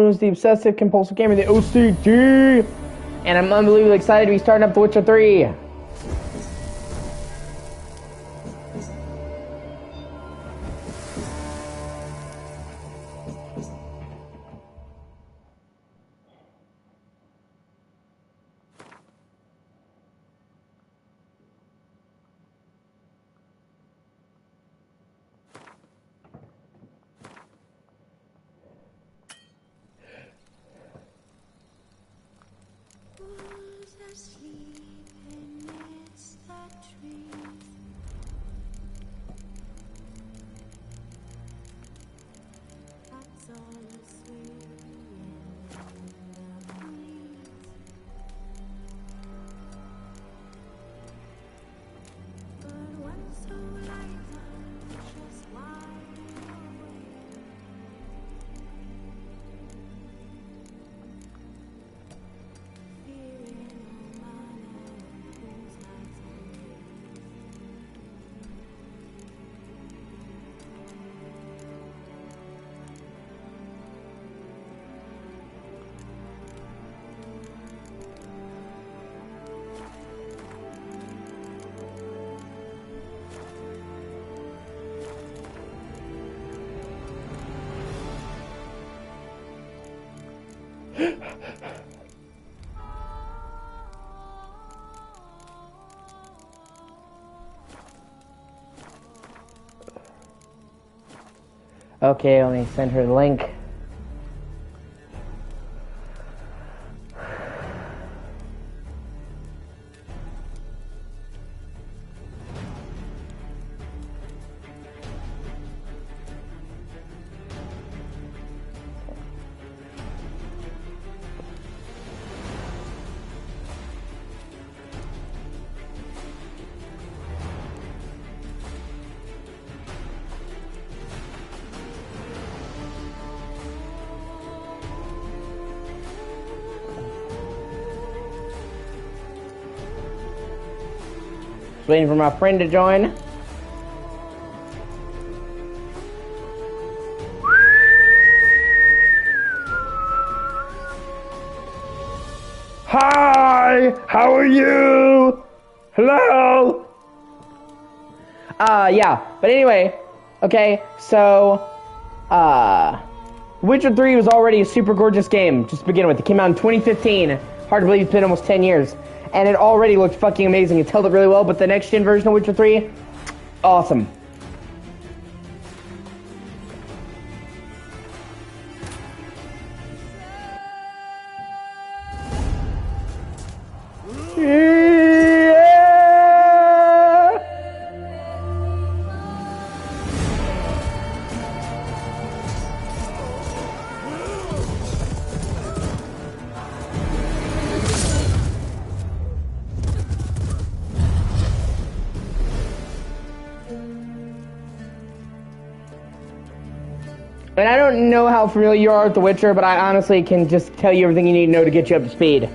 is the obsessive compulsive gamer, the O.C.G. And I'm unbelievably excited to be starting up The Witcher 3. Okay, let me send her the link. Waiting for my friend to join. Hi, how are you? Hello? Yeah, but anyway, okay, so, Witcher 3 was already a super gorgeous game, just to begin with. It came out in 2015. Hard to believe it's been almost 10 years. And it already looked fucking amazing. It held up really well, but the next-gen version of Witcher 3, awesome. And I don't know how familiar you are with The Witcher, but I honestly can just tell you everything you need to know to get you up to speed.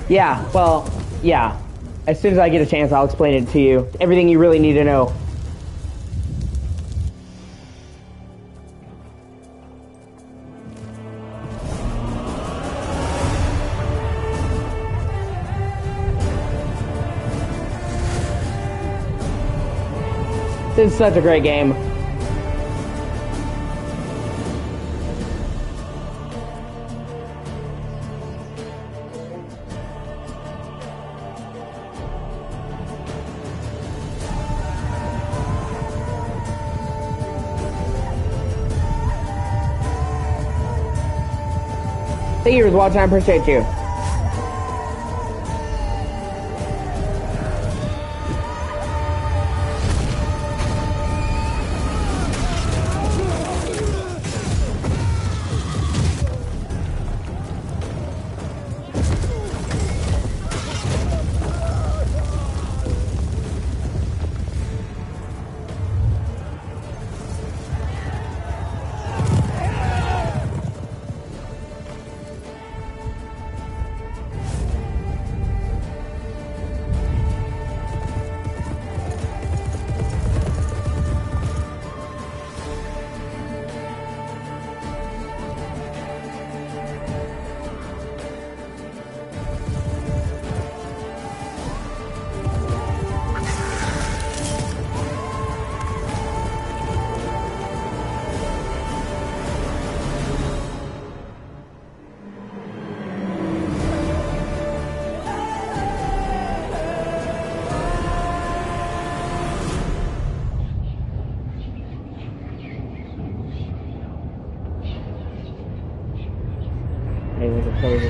Yeah, well, yeah. As soon as I get a chance, I'll explain it to you. Everything you really need to know. This is such a great game. Thank you for watching. I appreciate you.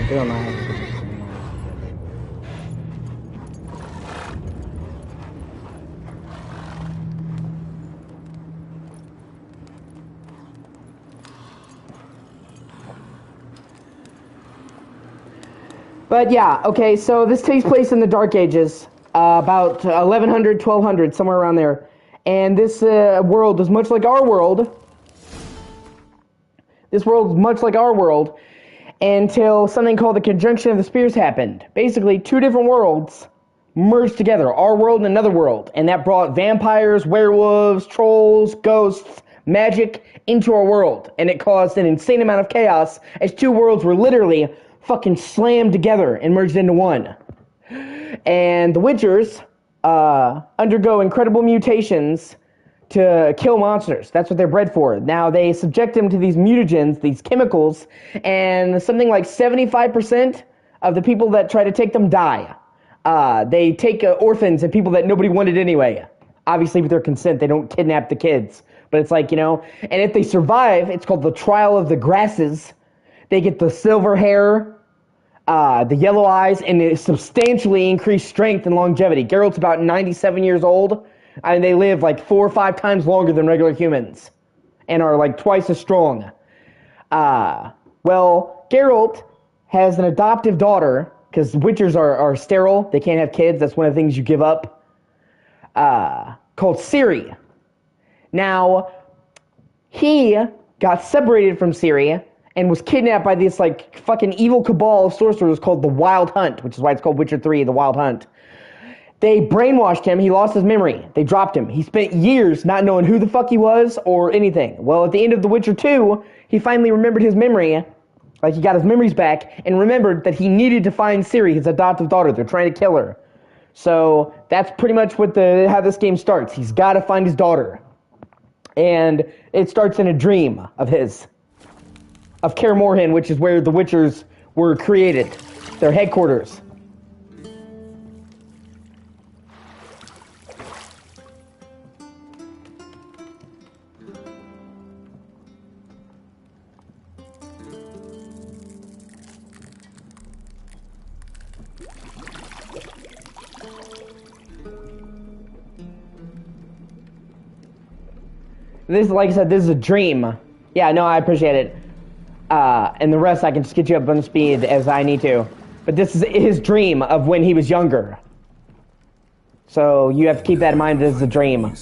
They don't know how to. But yeah, okay, so this takes place in the Dark Ages, about 1100, 1200, somewhere around there. And this world is much like our world. This world is much like our world until something called the Conjunction of the Spheres happened. Basically, two different worlds merged together, our world and another world. And that brought vampires, werewolves, trolls, ghosts, magic into our world. And it caused an insane amount of chaos as two worlds were literally fucking slammed together and merged into one. And the Witchers undergo incredible mutations to kill monsters. That's what they're bred for. Now they subject them to these mutagens, these chemicals, and something like 75% of the people that try to take them die. They take orphans and people that nobody wanted anyway. Obviously with their consent, they don't kidnap the kids. But it's like, you know, and if they survive, it's called the Trial of the Grasses. They get the silver hair, the yellow eyes, and a substantially increased strength and longevity. Geralt's about 97 years old, and they live like 4 or 5 times longer than regular humans, and are like twice as strong. Well, Geralt has an adoptive daughter, because Witchers are sterile, they can't have kids, that's one of the things you give up, called Ciri. Now, he got separated from Ciri and was kidnapped by this like fucking evil cabal of sorcerers called the Wild Hunt, which is why it's called Witcher 3, the Wild Hunt. They brainwashed him, he lost his memory, they dropped him. He spent years not knowing who the fuck he was or anything. Well, at the end of The Witcher 2, he finally remembered his memory, like he got his memories back, and remembered that he needed to find Ciri, his adoptive daughter. They're trying to kill her. So that's pretty much what how this game starts. He's got to find his daughter. And it starts in a dream of his. Of Kaer Morhen, which is where the Witchers were created, their headquarters. This, like I said, this is a dream. Yeah, no, I appreciate it. And the rest I can just get you up on speed as I need to. But this is his dream of when he was younger. So you have to keep that in mind, this is a dream.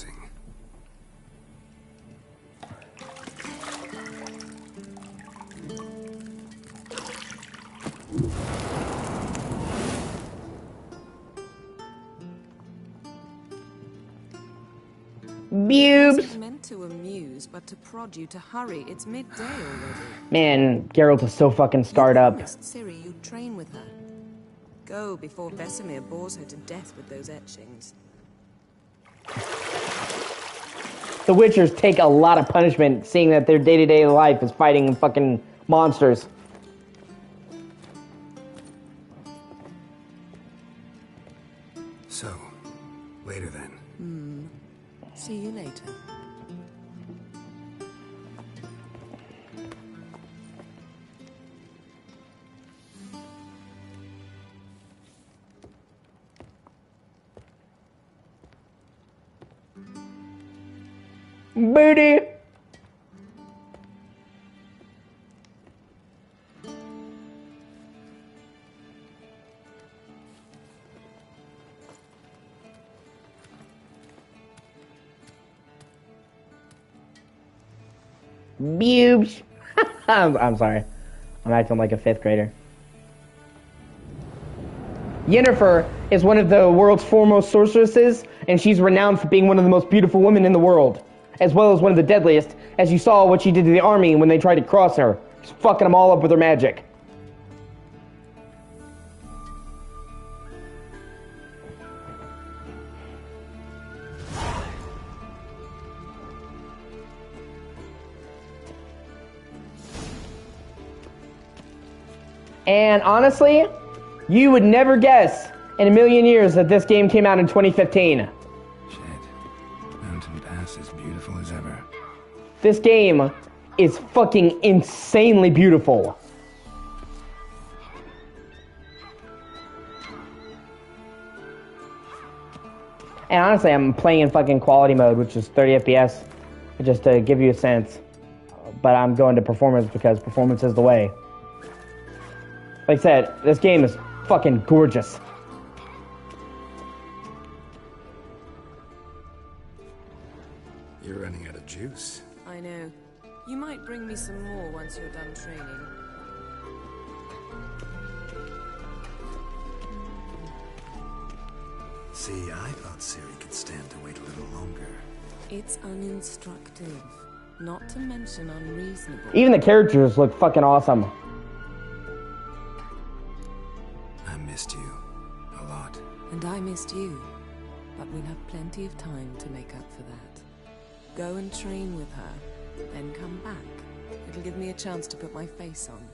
Boobs! Meant to amuse, but to prod you to hurry. It's midday already. Man, Geralt is so fucking scarred up. Ciri, you'd train with her. Go before Vesemir bores her to death with those etchings. The Witchers take a lot of punishment, seeing that their day-to-day life is fighting fucking monsters. So, later then. See you later. Booty! Boobs. I'm sorry. I'm acting like a 5th grader. Yennefer is one of the world's foremost sorceresses, and she's renowned for being one of the most beautiful women in the world, as well as one of the deadliest, as you saw what she did to the army when they tried to cross her. Just fucking them all up with her magic. And honestly, you would never guess in a million years that this game came out in 2015. Shit. Mountain Pass is beautiful as ever. This game is fucking insanely beautiful. And honestly, I'm playing in fucking quality mode, which is 30 FPS, just to give you a sense. But I'm going to performance because performance is the way. Like I said, this game is fucking gorgeous. You're running out of juice. I know. You might bring me some more once you're done training. See, I thought Ciri could stand to wait a little longer. It's uninstructive, not to mention unreasonable. Even the characters look fucking awesome. I missed you a lot. And I missed you, but we'll have plenty of time to make up for that. Go and train with her, then come back. It'll give me a chance to put my face on.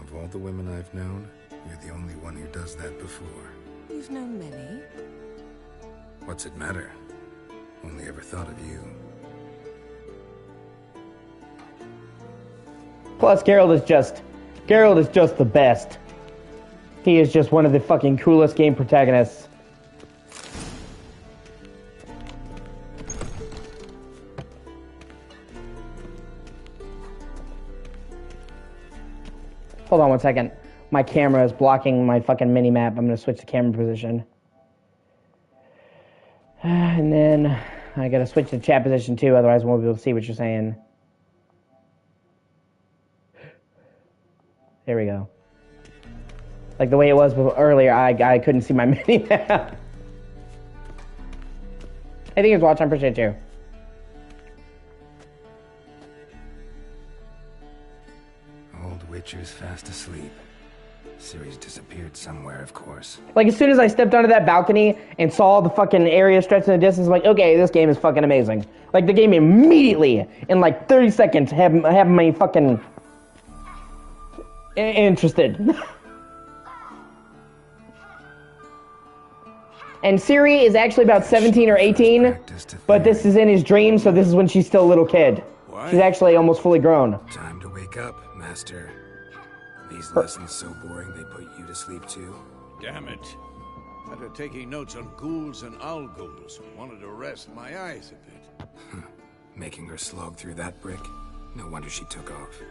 Of all the women I've known, you're the only one who does that before. You've known many. What's it matter? Only ever thought of you. Plus, Geralt is just the best. He is just one of the fucking coolest game protagonists. Hold on one second. My camera is blocking my fucking mini-map. I'm gonna switch the camera position. And then I gotta switch the chat position too, otherwise I won't be able to see what you're saying. There we go. Like the way it was earlier, I couldn't see my mini-map. I think it's watching. I appreciate you. Old Witcher's fast asleep. Ciri's disappeared somewhere, of course. Like, as soon as I stepped onto that balcony and saw the fucking area stretch in the distance, I'm like, okay, this game is fucking amazing. Like, the game immediately, in like 30 seconds, have me fucking interested. And Ciri is actually about 17 or 18, but this is in his dream, so this is when she's still a little kid. What? She's actually almost fully grown. Time to wake up, Master. These lessons so boring they put you to sleep too? Damn it. After taking notes on ghouls and owl ghouls, wanted to rest my eyes a bit. Making her slog through that brick? No wonder she took off.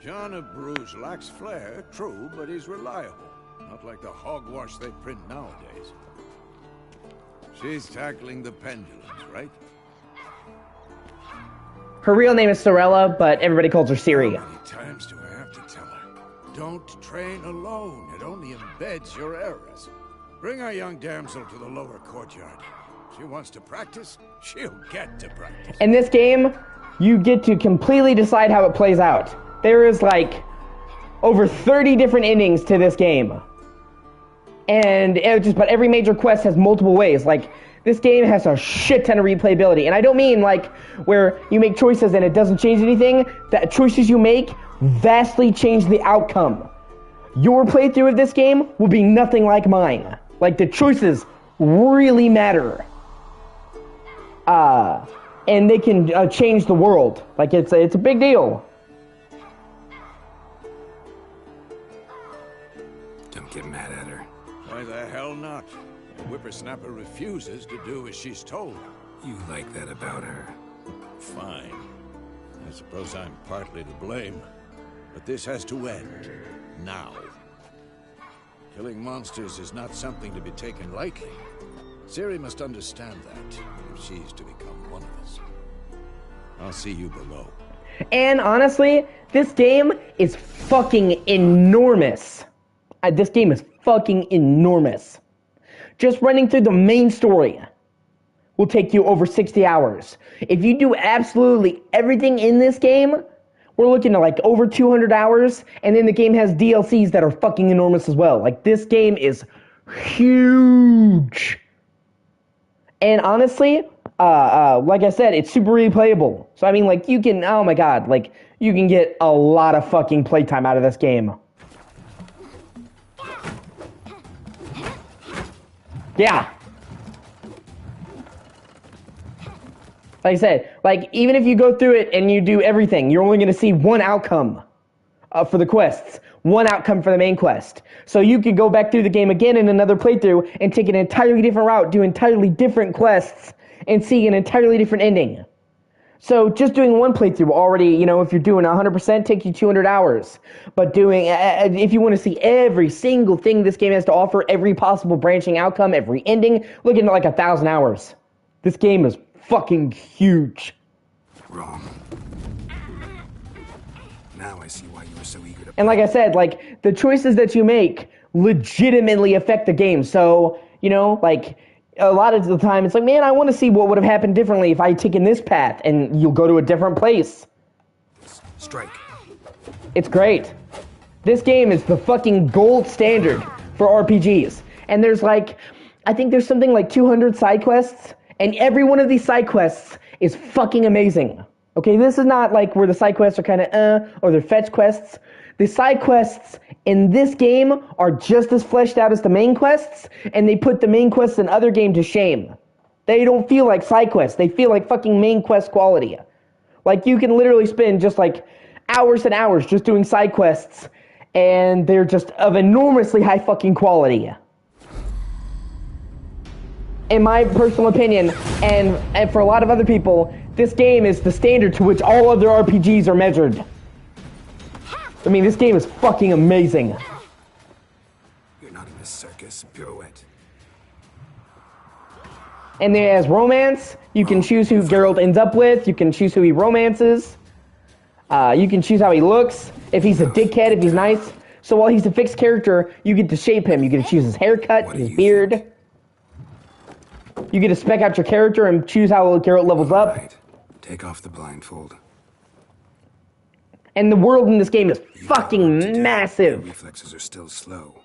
John of Bruges lacks flair, true, but he's reliable. Not like the hogwash they print nowadays. She's tackling the pendulums, right? Her real name is Sorella, but everybody calls her Ciri. How many times do I have to tell her? Don't train alone. It only embeds your errors. Bring our young damsel to the lower courtyard. She wants to practice, she'll get to practice. In this game, you get to completely decide how it plays out. There is like over 30 different endings to this game. And but every major quest has multiple ways. Like, this game has a shit ton of replayability. And I don't mean like where you make choices and it doesn't change anything. The choices you make vastly change the outcome. Your playthrough of this game will be nothing like mine. Like, the choices really matter. And they can change the world. Like, it's a big deal. Don't get mad at her. Why the hell not? The whippersnapper refuses to do as she's told. You like that about her. Fine. I suppose I'm partly to blame. But this has to end. Now. Killing monsters is not something to be taken lightly. Ciri must understand that, if she's to become one of us. I'll see you below. And honestly, this game is fucking enormous. This game is fucking enormous. Just running through the main story will take you over 60 hours. If you do absolutely everything in this game, we're looking at like over 200 hours, and then the game has DLCs that are fucking enormous as well. Like, this game is huge. And honestly, like I said, it's super replayable. So I mean, like, you can, oh my god, like, you can get a lot of fucking playtime out of this game. Yeah. Like I said, like, even if you go through it and you do everything, you're only going to see one outcome for the quests. one outcome for the main quest. So you could go back through the game again in another playthrough and take an entirely different route, do entirely different quests, and see an entirely different ending. So just doing one playthrough already, you know, if you're doing 100%, takes you 200 hours. But doing, if you want to see every single thing this game has to offer, every possible branching outcome, every ending, looking at like 1,000 hours. This game is fucking huge. Wrong. Now I see why you were so eager to... And like I said, like, the choices that you make legitimately affect the game. So, you know, like, a lot of the time it's like, man, I want to see what would have happened differently if I had taken this path, and you'll go to a different place. Strike. It's great. This game is the fucking gold standard for RPGs. And there's like, I think there's something like 200 side quests, and every one of these side quests is fucking amazing. Okay, this is not like where the side quests are kind of or they're fetch quests. The side quests in this game are just as fleshed out as the main quests, and they put the main quests in other game to shame. They don't feel like side quests. They feel like fucking main quest quality. Like, you can literally spend just like hours and hours just doing side quests, and they're just of enormously high fucking quality. In my personal opinion, and for a lot of other people, this game is the standard to which all other RPGs are measured. I mean, this game is fucking amazing. You're not in a circus, pirouette. And there has romance. You can choose who Geralt ends up with. You can choose who he romances. You can choose how he looks. If he's a dickhead, if he's nice. So while he's a fixed character, you get to shape him. You get to choose his haircut, his beard. You get to spec out your character and choose how Geralt levels up. Right. Take off the blindfold. And the world in this game is You got work to fucking do. Your massive. reflexes are still slow.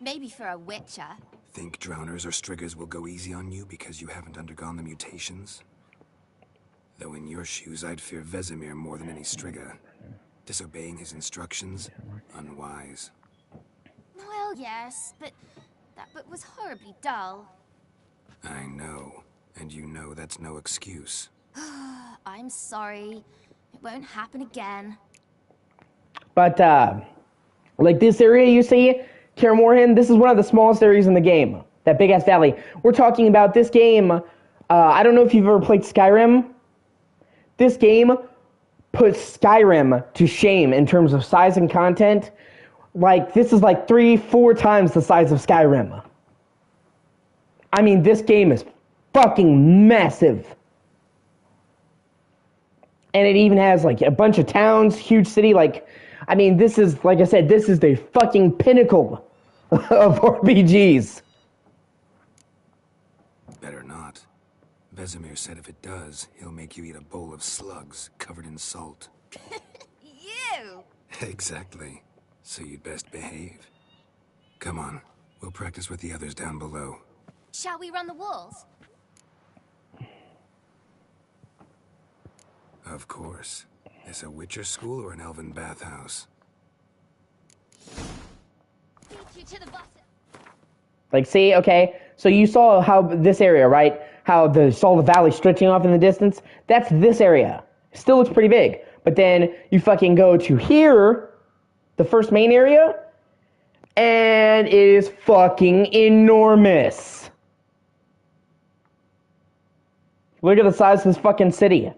Maybe for a witcher. Think drowners or striggers will go easy on you because you haven't undergone the mutations? Though in your shoes, I'd fear Vesemir more than any strigger. Disobeying his instructions, unwise. Well, yes, but that book was horribly dull. I know, and you know that's no excuse. I'm sorry. It won't happen again. But, like this area you see, Kaer Morhen, this is one of the smallest areas in the game. That big-ass valley. We're talking about this game, I don't know if you've ever played Skyrim. This game puts Skyrim to shame in terms of size and content. Like, this is like 3-4 times the size of Skyrim. I mean, this game is fucking massive. And it even has, like, a bunch of towns, huge city, like, I mean, this is, like I said, this is the fucking pinnacle of RPGs. Better not. Vesemir said if it does, he'll make you eat a bowl of slugs covered in salt. You! Exactly. So you'd best behave. Come on, we'll practice with the others down below. Shall we run the walls? Of course. Is a Witcher school or an elven bathhouse? Beat you to the bottom. Like, see, okay, so you saw how this area, right? How saw the valley stretching off in the distance? That's this area. Still looks pretty big. But then you fucking go to here, the first main area, and it is fucking enormous. Look at the size of this fucking city.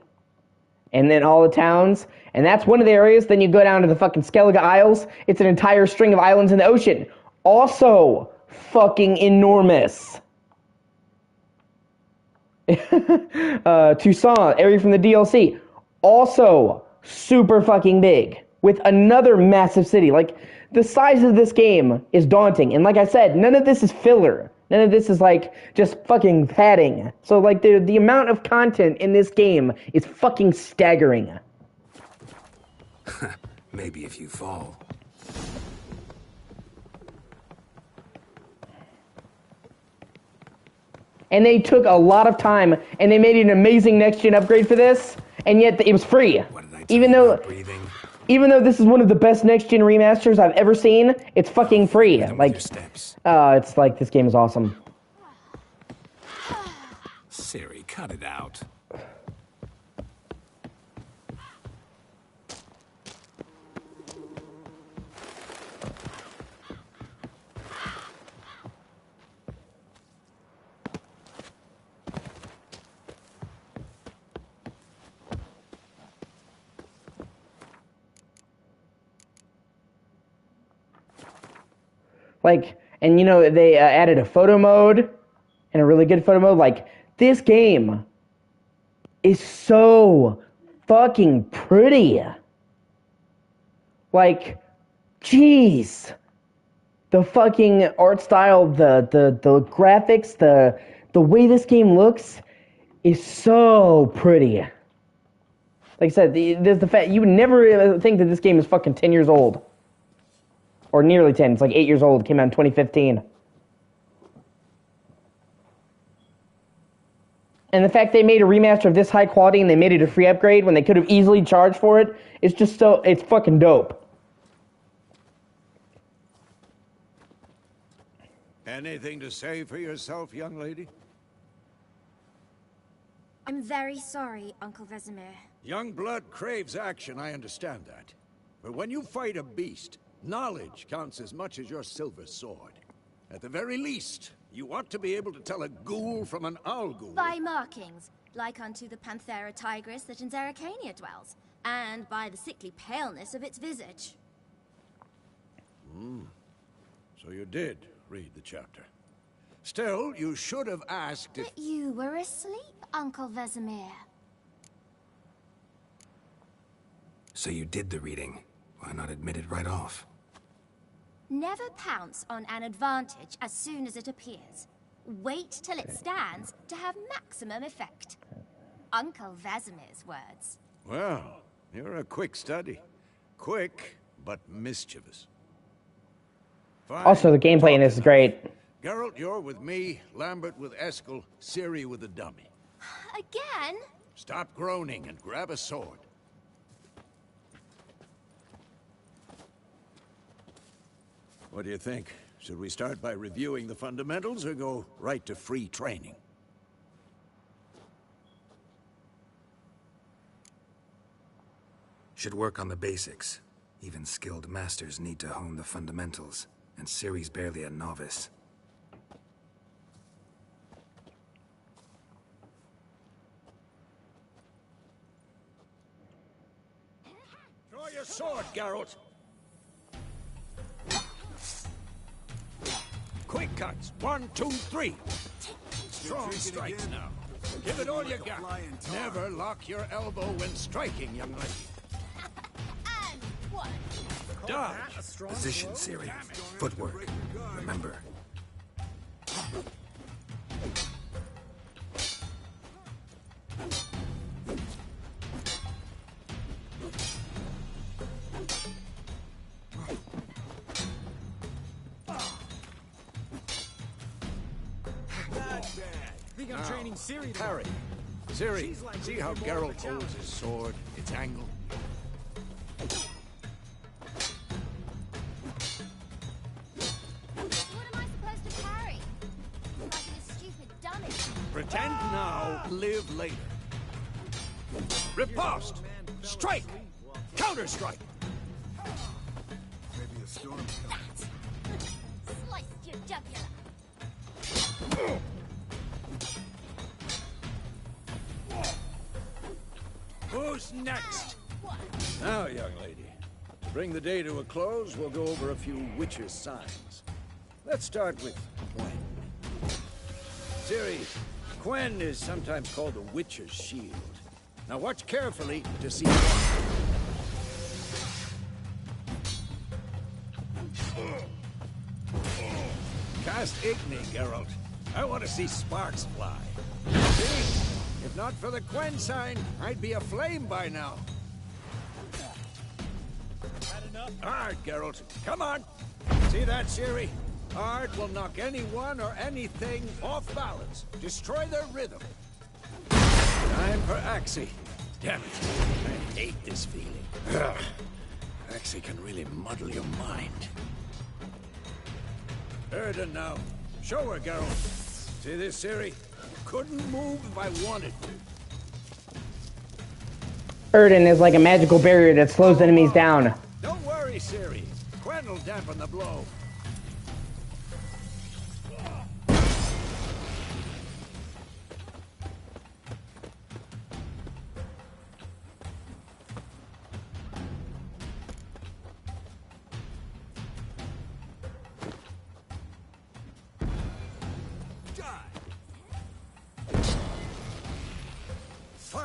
And then all the towns. And that's one of the areas. Then you go down to the fucking Skellige Isles. It's an entire string of islands in the ocean. Also fucking enormous. Toussaint, area from the DLC. Also super fucking big. With another massive city. Like, the size of this game is daunting. And like I said, none of this is filler. None of this is like just fucking padding. So like the amount of content in this game is fucking staggering. Maybe if you fall. And they took a lot of time and they made an amazing next gen upgrade for this, and yet it was free. What did I tell you about breathing? Even though this is one of the best next gen remasters I've ever seen, it's fucking free. Rhythm with Like, your steps. it's like this game is awesome. Siri, cut it out. Like, and you know, they added a photo mode, and a really good photo mode. Like, this game is so fucking pretty. Like, jeez. The fucking art style, the graphics, the way this game looks is so pretty. Like I said, there's the fact you would never think that this game is fucking 10 years old. Or nearly 10. It's like 8 years old. It came out in 2015. And the fact they made a remaster of this high quality and they made it a free upgrade when they could have easily charged for it, it's just so, it's fucking dope. Anything to say for yourself, young lady? I'm very sorry, Uncle Vesemir. Young blood craves action, I understand that. But when you fight a beast, knowledge counts as much as your silver sword. At the very least, you ought to be able to tell a ghoul from an owl ghoul. By markings, like unto the Panthera tigris that in Zerrikania dwells, and by the sickly paleness of its visage. So you did read the chapter. Still, you should have asked if... But you were asleep, Uncle Vesemir. So you did the reading. Why not admit it right off? Never pounce on an advantage as soon as it appears. Wait till it stands to have maximum effect. Uncle Vesemir's words. Well, you're a quick study. Quick, but mischievous. Fine. Also, the gameplay in this is great. Geralt, you're with me, Lambert with Eskel, Ciri with the dummy. Again? Stop groaning and grab a sword. What do you think? Should we start by reviewing the fundamentals or go right to free training? Should work on the basics. Even skilled masters need to hone the fundamentals, and Ciri's barely a novice. Draw your sword, Geralt! Quick cuts. 1, 2, 3. Strong strikes now. Give it all you got. Never lock your elbow when striking, young lady. And one. Dodge. Position, Ciri. Footwork. Remember. I'm training Ciri to Parry. Ciri, see how Geralt holds his sword, its angle? What am I supposed to parry? Like a stupid dummy. Pretend now, live later. Riposte! Strike! Counter-strike! maybe a storm. Slice your jugular. Who's next? Now, young lady, to bring the day to a close, we'll go over a few witches' signs. Let's start with Quen. Ciri, Quen is sometimes called the witch's shield. Now watch carefully to see Cast Igni, Geralt. I want to see sparks fly. See? If not for the Quen sign, I'd be aflame by now. Ard, Geralt. Come on. See that, Ciri? Ard will knock anyone or anything off balance. Destroy their rhythm. Time for Axie. Damn it. I hate this feeling. Ugh. Axie can really muddle your mind. Erden now. Show her, Geralt. See this, Ciri? Couldn't move if I wanted to. Erden is like a magical barrier that slows enemies down. Don't worry, Ciri. Quen will dampen the blow.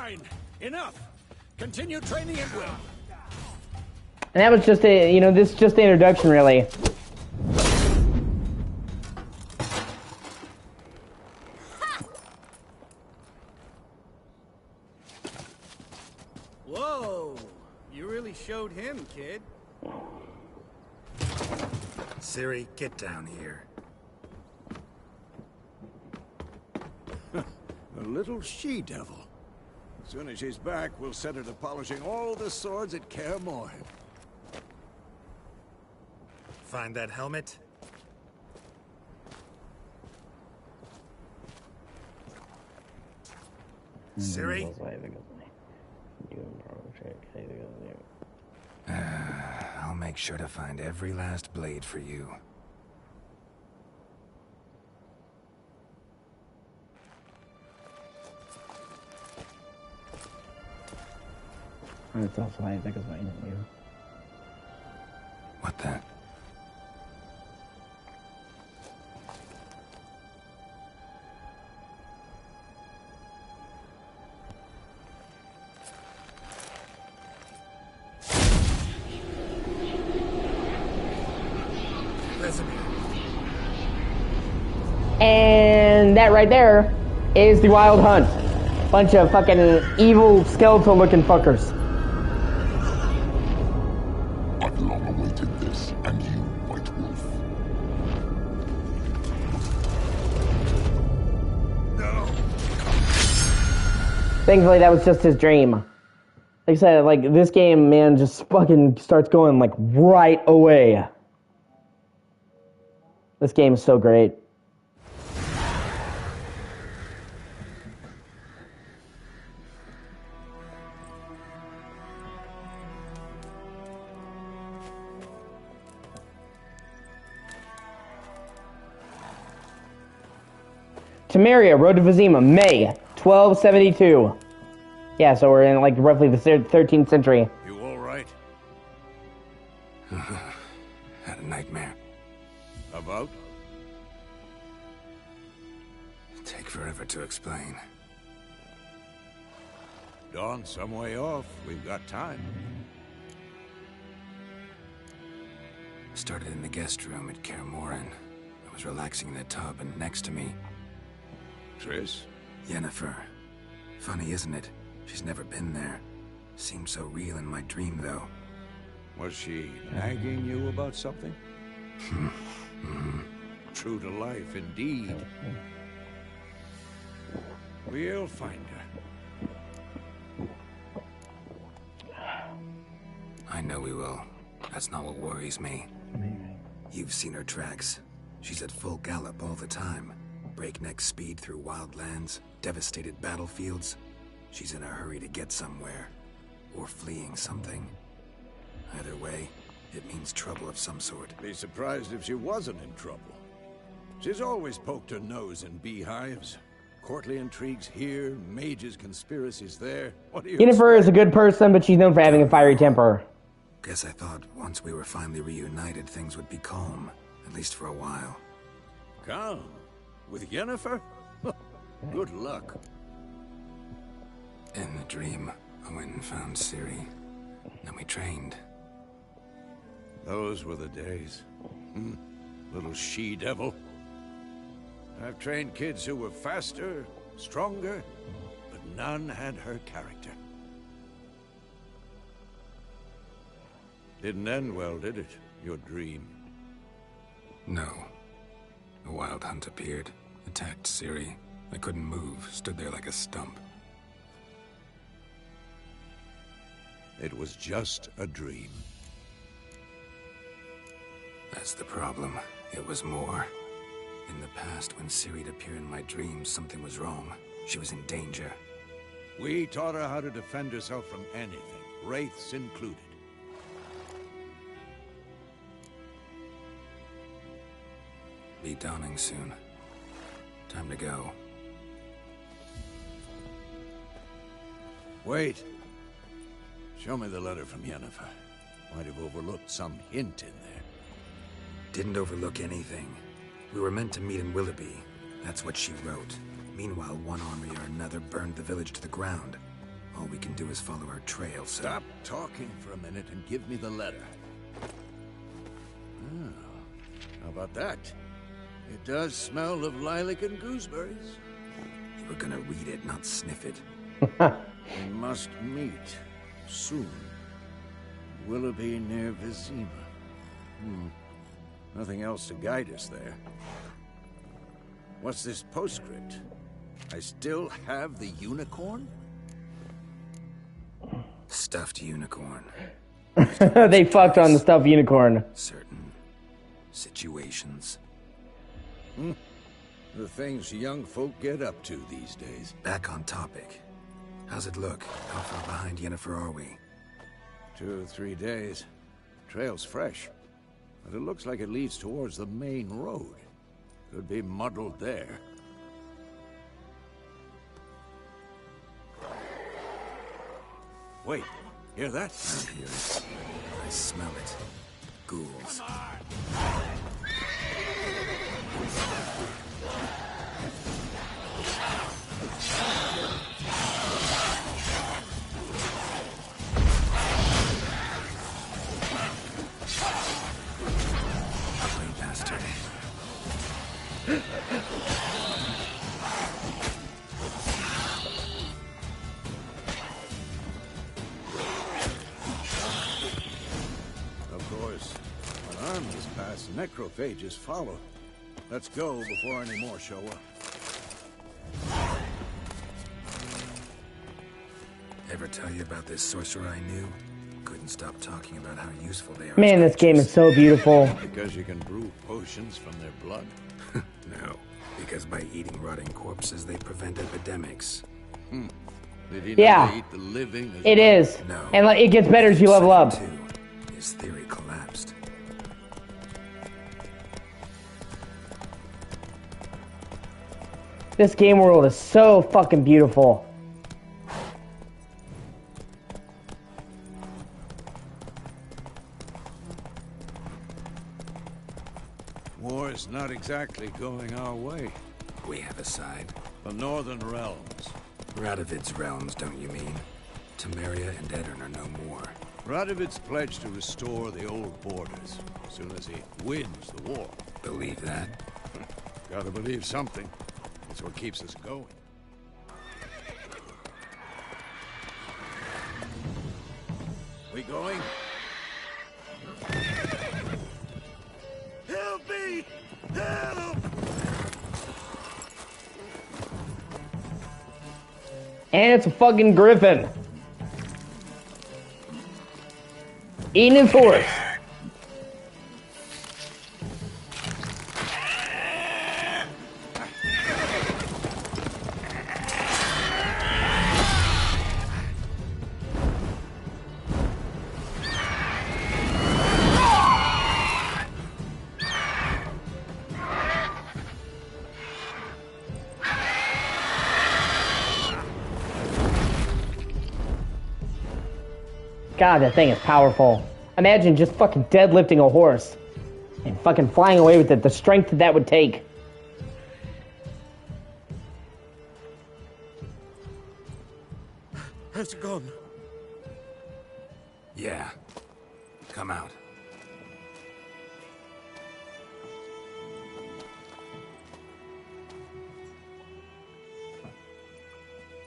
Fine. Enough. Continue training at will. And that was just a, you know, this is just the introduction, really. Whoa! You really showed him, kid. Ciri, get down here. A little she-devil. As soon as she's back, we'll set her to polishing all the swords at Kaer Morhen. Find that helmet? Ciri? I'll make sure to find every last blade for you. That's also why I think it's my you. What the? And that right there is the Wild Hunt. Bunch of fucking evil skeletal-looking fuckers. I've long awaited this, and you, White Wolf. No. Thankfully, that was just his dream. Like I said, like, this game, man, just fucking starts going, like, right away. This game is so great. Temeria, Road to Vizima, May 1272. Yeah, so we're in like roughly the 13th century. You all right? Had a nightmare. About? Take forever to explain. Dawn, some way off. We've got time. Started in the guest room at Kaer Morhen. I was relaxing in the tub, and next to me, Triss? Yennefer. Funny, isn't it? She's never been there. Seemed so real in my dream, though. Was she nagging you about something? True to life, indeed. We'll find her. I know we will. That's not what worries me. You've seen her tracks. She's at full gallop all the time. Breakneck speed through wild lands, devastated battlefields. She's in a hurry to get somewhere. Or fleeing something. Either way, it means trouble of some sort. Be surprised if she wasn't in trouble. She's always poked her nose in beehives. Courtly intrigues here, mages' conspiracies there. What do you Yennefer is a good person, but she's known for having a fiery temper. Guess I thought once we were finally reunited, things would be calm. At least for a while. Calm? With Yennefer? Good luck. In the dream, I went and found Ciri. Then we trained. Those were the days. Little she-devil. I've trained kids who were faster, stronger, but none had her character. Didn't end well, did it? Your dream? No. A wild hunt appeared, attacked Ciri. I couldn't move, stood there like a stump. It was just a dream. That's the problem. It was more. In the past, when Ciri'd appear in my dreams, something was wrong. She was in danger. We taught her how to defend herself from anything, wraiths included. Be dawning soon. Time to go. Wait. Show me the letter from Yennefer. Might have overlooked some hint in there. Didn't overlook anything. We were meant to meet in Willoughby. That's what she wrote. Meanwhile, one army or another burned the village to the ground. All we can do is follow our trail, so... Stop talking for a minute and give me the letter. Oh, how about that? It does smell of lilac and gooseberries. You were gonna read it, not sniff it. We must meet soon. Willoughby near Vizima. Nothing else to guide us there. What's this postscript? I still have the unicorn? Stuffed unicorn. They fucked on the stuffed unicorn. Certain situations. The things young folk get up to these days. Back on topic. How's it look? How far behind Yennefer are we? 2 or 3 days. Trail's fresh, but it looks like it leads towards the main road. Could be muddled there. Wait, hear that? I hear it. I smell it. Ghouls. Way bastard. Of course, when armies pass, necrophages follow. Let's go before any more show up. Ever tell you about this sorcerer I knew? Couldn't stop talking about how useful they are. Man, this game is so beautiful. Because you can brew potions from their blood? No, because by eating rotting corpses, they prevent epidemics. Did he know Yeah. they eat the living as It well? is. No. And like, it gets better as you level up. Too. His theory collapsed. This game world is so fucking beautiful. War's not exactly going our way. We have a side. The Northern Realms. Radovid's realms, don't you mean? Temeria and Edirn are no more. Radovid's pledged to restore the old borders as soon as he wins the war. Believe that? Gotta believe something. It's what keeps us going. We going? Help me! Help! And it's a fucking griffin. Eating his horse. God, that thing is powerful. Imagine just fucking deadlifting a horse and fucking flying away with it. The strength that would take. Has it gone? Yeah. Come out.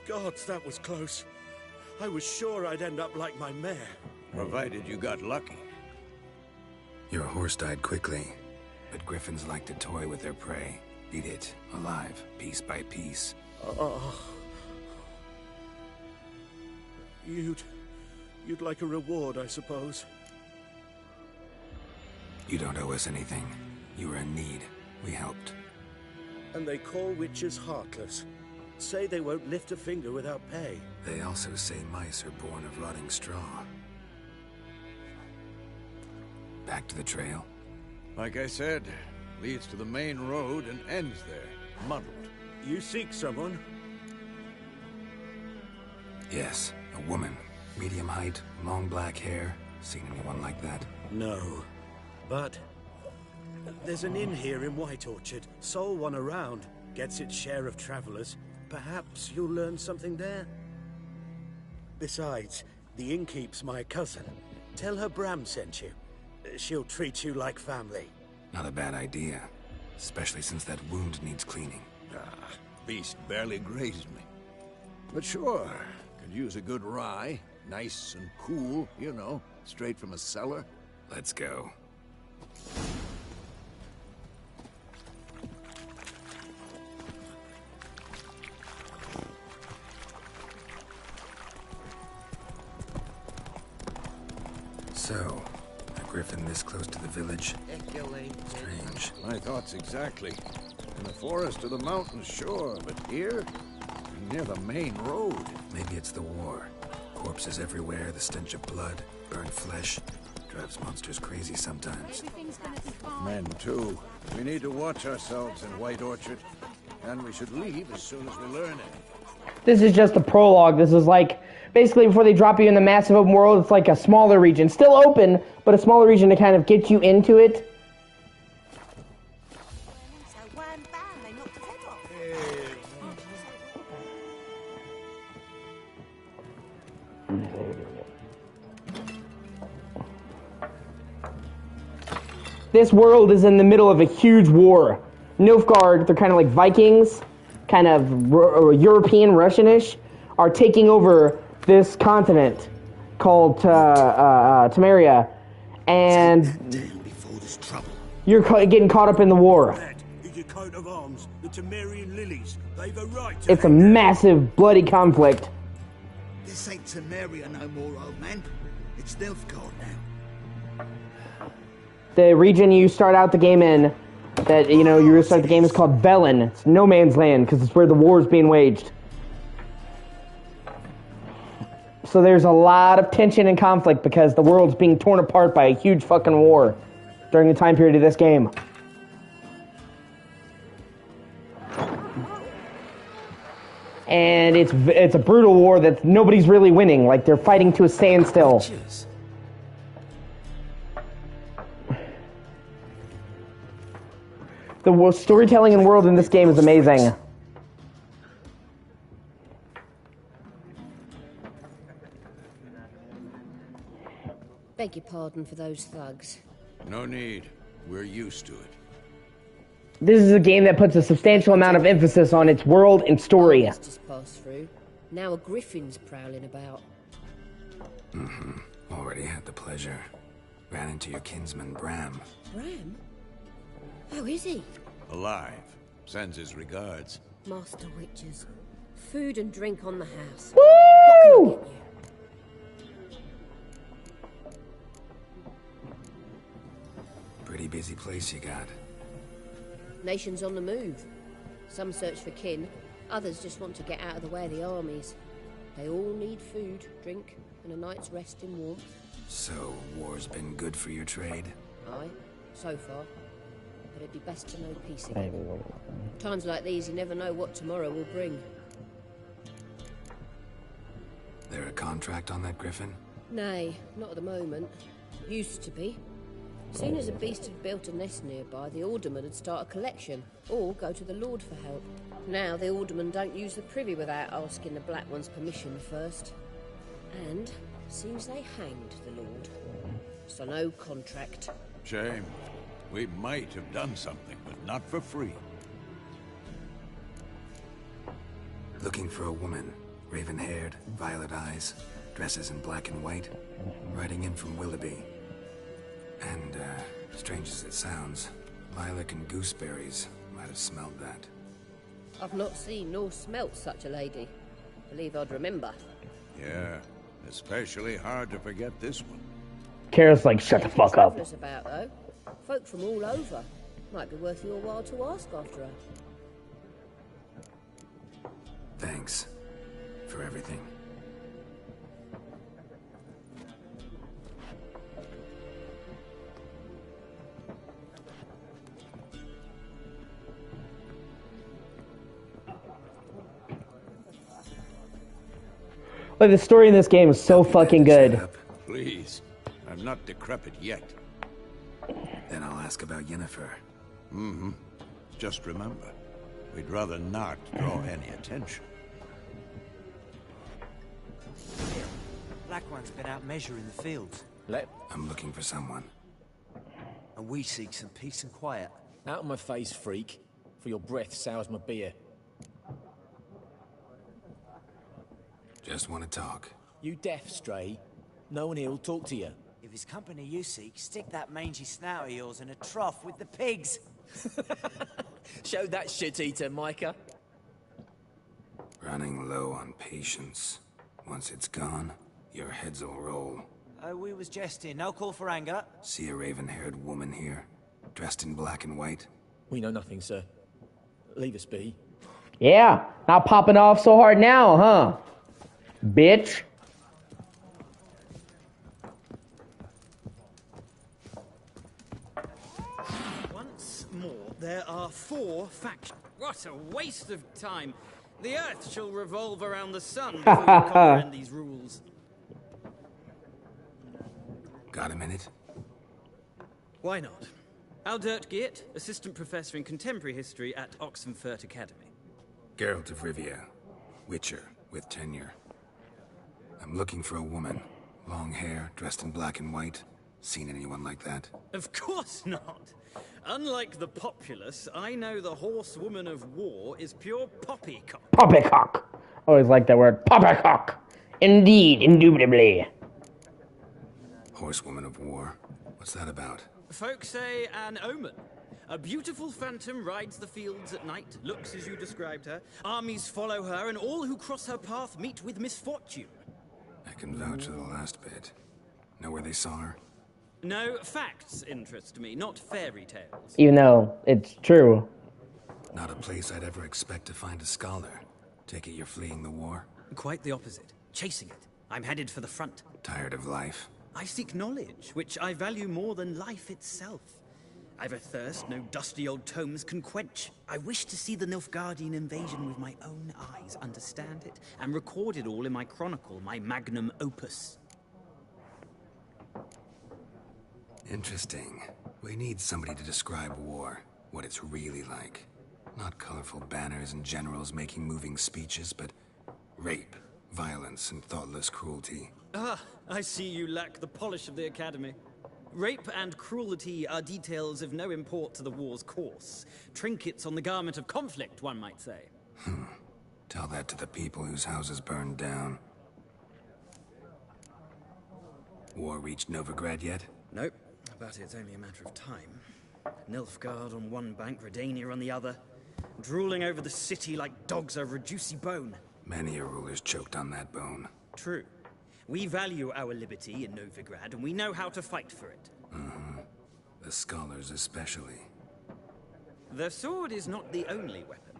Gods, that was close. I was sure I'd end up like my mare. Provided you got lucky. Your horse died quickly, but griffins like to toy with their prey. Eat it, alive, piece by piece. You'd like a reward, I suppose. You don't owe us anything. You were in need. We helped. And they call witches heartless. Say they won't lift a finger without pay. They also say mice are born of rotting straw. Back to the trail? Like I said, leads to the main road and ends there, muddled. You seek someone? Yes, a woman. Medium height, long black hair. Seen anyone like that? No. But there's an inn here in White Orchard. Sole one around. Gets its share of travelers. Perhaps you'll learn something there? Besides, the innkeep's my cousin. Tell her Bram sent you. She'll treat you like family. Not a bad idea. Especially since that wound needs cleaning. Ah, beast barely grazed me. But sure, could use a good rye. Nice and cool, you know, straight from a cellar. Let's go. So, a griffin this close to the village? Strange. My thoughts exactly. In the forest or the mountains, sure, but here? Near the main road. Maybe it's the war. Corpses everywhere, the stench of blood, burnt flesh. Drives monsters crazy sometimes. Men, too. We need to watch ourselves in White Orchard. And we should leave as soon as we learn it. This is just a prologue. This is like, basically before they drop you in the massive open world, it's like a smaller region. Still open, but a smaller region to kind of get you into it. This world is in the middle of a huge war. Nilfgaard, they're kind of like Vikings, kind of European, Russian-ish, are taking over this continent called Temeria, and you're getting caught up in the war. Your coat of arms, the Temerian lilies. They've a right to It's a massive, bloody conflict. This ain't Temeria no more, old man. It's Nilfgaard now. The region you start out the game in, that, you know, you start the game is called Velen. It's no man's land, because it's where the war is being waged. So there's a lot of tension and conflict because the world's being torn apart by a huge fucking war during the time period of this game. And it's a brutal war that nobody's really winning. Like, they're fighting to a standstill. The storytelling and world in this game is amazing. Beg your pardon for those thugs. No need. We're used to it. This is a game that puts a substantial amount of emphasis on its world and story. Just passed through. Now a griffin's prowling about. Mm-hmm. Already had the pleasure. Ran into your kinsman, Bram. Bram? How is he? Alive. Sends his regards. Master Witches. Food and drink on the house. Woo! What can I get you? Pretty busy place you got. Nations on the move. Some search for kin, others just want to get out of the way of the armies. They all need food, drink, and a night's rest in warmth. So, war's been good for your trade? Aye, so far. But it'd be best to know peace again. Times like these, you never know what tomorrow will bring. There a contract on that griffin? Nay, not at the moment. Used to be. Soon as a beast had built a nest nearby, the alderman would start a collection, or go to the Lord for help. Now the aldermen don't use the privy without asking the Black One's permission first. And seems they hanged the Lord. So no contract. Shame. We might have done something, but not for free. Looking for a woman. Raven-haired, violet eyes, dresses in black and white. Riding in from Willoughby. And, strange as it sounds, lilac and gooseberries might have smelled that. I've not seen nor smelt such a lady. Believe I'd remember. Yeah, especially hard to forget this one. Kara's like, shut the fuck up. Travelers about, though. Folk from all over. Might be worth your while to ask after her. Thanks for everything. Like, the story in this game is so fucking good. Please, I'm not decrepit yet. Then I'll ask about Yennefer. Mm-hmm. Just remember, we'd rather not draw any attention. Black One's been out measuring the fields. I'm looking for someone. And we seek some peace and quiet. Out of my face, freak. For your breath sours my beer. Just want to talk. You deaf, Stray? No one here will talk to you. If it's company you seek, stick that mangy snout of yours in a trough with the pigs. Show that shit-eater, Micah. Running low on patience. Once it's gone, your heads will roll. Oh, we was jesting. No call for anger. See a raven-haired woman here, dressed in black and white? We know nothing, sir. Leave us be. Yeah, not popping off so hard now, huh? Bitch. Once more, there are 4 factions. What a waste of time. The Earth shall revolve around the sun before you comprehend these rules. Got a minute? Why not? Aldert Geert, Assistant Professor in Contemporary History at Oxenfurt Academy. Geralt of Rivia, Witcher, with tenure. I'm looking for a woman. Long hair, dressed in black and white. Seen anyone like that? Of course not. Unlike the populace, I know the horsewoman of war is pure poppycock. Poppycock. Always like that word. Poppycock. Indeed, indubitably. Horsewoman of war? What's that about? Folk say an omen. A beautiful phantom rides the fields at night, looks as you described her. Armies follow her, and all who cross her path meet with misfortune. I can vouch for the last bit. Know where they saw her? No, facts interest me, not fairy tales. Even though it's true. Not a place I'd ever expect to find a scholar. Take it you're fleeing the war? Quite the opposite. Chasing it. I'm headed for the front. Tired of life? I seek knowledge, which I value more than life itself. I've a thirst no dusty old tomes can quench. I wish to see the Nilfgaardian invasion with my own eyes, understand it, and record it all in my chronicle, my magnum opus. Interesting. We need somebody to describe war, what it's really like. Not colorful banners and generals making moving speeches, but rape, violence, and thoughtless cruelty. Ah, I see you lack the polish of the Academy. Rape and cruelty are details of no import to the war's course. Trinkets on the garment of conflict, one might say. Tell that to the people whose houses burned down. War reached Novigrad yet? Nope, but it's only a matter of time. Nilfgaard on one bank, Redania on the other. Drooling over the city like dogs over a juicy bone. Many a ruler's choked on that bone. True. We value our liberty in Novigrad, and we know how to fight for it. The scholars especially. The sword is not the only weapon.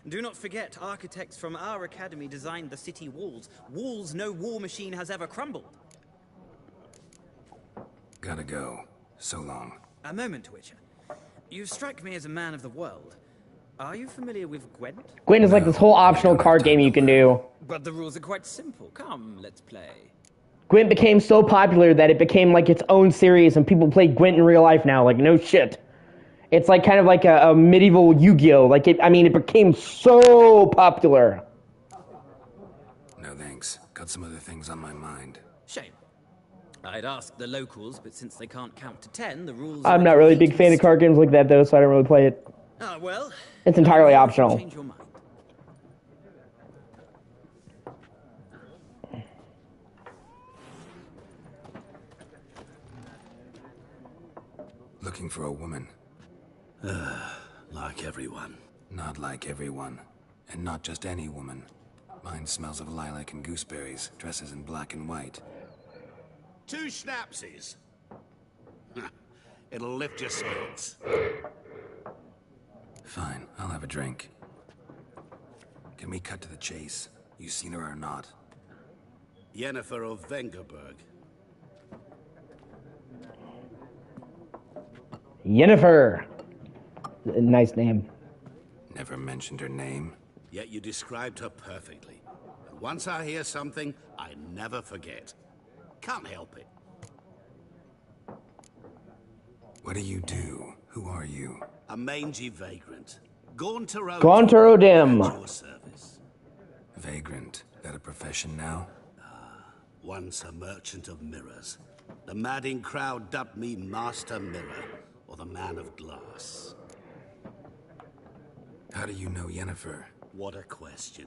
Do not forget, architects from our academy designed the city walls. Walls no war machine has ever crumbled. Gotta go. So long. A moment, Witcher. You strike me as a man of the world. Are you familiar with Gwent? Gwent is like this whole optional card game you can do. But the rules are quite simple. Come, let's play. Gwent became so popular that it became like its own series, and people play Gwent in real life now. Like, no shit. It's like kind of like a medieval Yu-Gi-Oh! Like, it became so popular. No thanks. Got some other things on my mind. Shame. I'd ask the locals, but since they can't count to 10, the rules... I'm not really a big fan of card games like that, though, so I don't really play it. Ah, well... It's entirely optional. Change your mind. Looking for a woman. Like everyone. Not like everyone. And not just any woman. Mine smells of lilac and gooseberries, dresses in black and white. 2 schnapsies. It'll lift your spirits. Fine, I'll have a drink. Can we cut to the chase? You seen her or not? Yennefer of Vengerberg. Yennefer. Nice name. Never mentioned her name. Yet you described her perfectly. And once I hear something, I never forget. Can't help it. What do you do? Who are you? A mangy vagrant. Gaunter Dim. At your service. Vagrant. That a profession now? Once a merchant of mirrors, the madding crowd dubbed me Master Mirror, or the Man of Glass. How do you know Yennefer? What a question.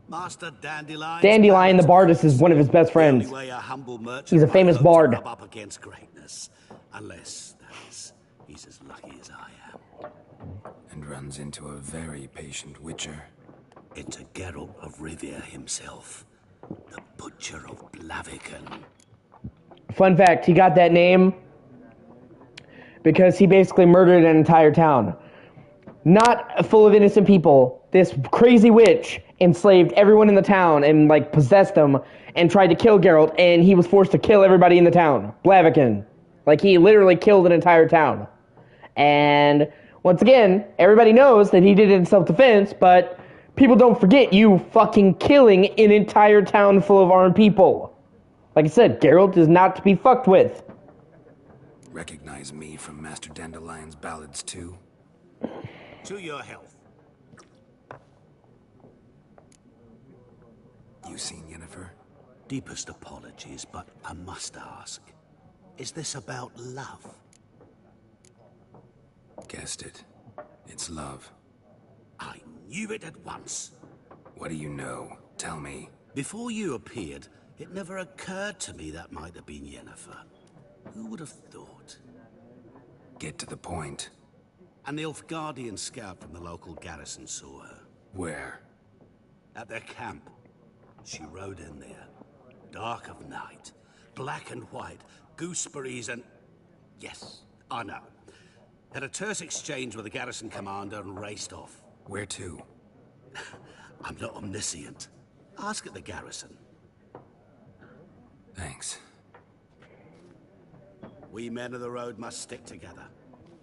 Master Dandelion. Dandelion the Bardus is one of his best friends. The only way a humble merchant He's a famous might hope to bard. rub up against greatness. Unless, that is, he's as lucky as I am. And runs into a very patient witcher. Into Geralt of Rivia himself, the Butcher of Blaviken. Fun fact, he got that name because he basically murdered an entire town. Not full of innocent people. This crazy witch enslaved everyone in the town and, like, possessed them and tried to kill Geralt, and he was forced to kill everybody in the town. Blaviken. Like, he literally killed an entire town. And, once again, everybody knows that he did it in self-defense, but people don't forget you fucking killing an entire town full of armed people. Like I said, Geralt is not to be fucked with. Recognize me from Master Dandelion's ballads, too? To your health. You seen Yennefer? Deepest apologies, but I must ask. Is this about love? Guessed it. It's love. I knew it at once. What do you know? Tell me. Before you appeared, it never occurred to me that might have been Yennefer. Who would have thought? Get to the point. An Nilfgaardian scout from the local garrison saw her. Where? At their camp. She rode in there. Dark of night. Black and white. Gooseberries and... Yes, I know. Had a terse exchange with the garrison commander and raced off. Where to? I'm not omniscient. Ask at the garrison. Thanks. We men of the road must stick together.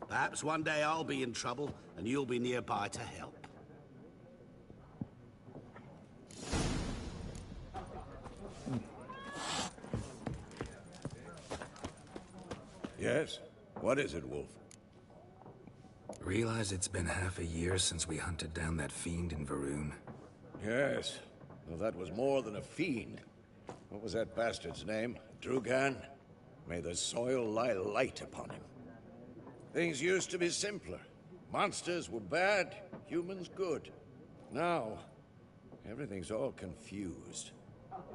Perhaps one day I'll be in trouble, and you'll be nearby to help. Yes? What is it, Wolf? Realize it's been half a year since we hunted down that fiend in Varun? Yes. Well, that was more than a fiend. What was that bastard's name? Drugan? May the soil lie light upon him. Things used to be simpler. Monsters were bad, humans good. Now, everything's all confused.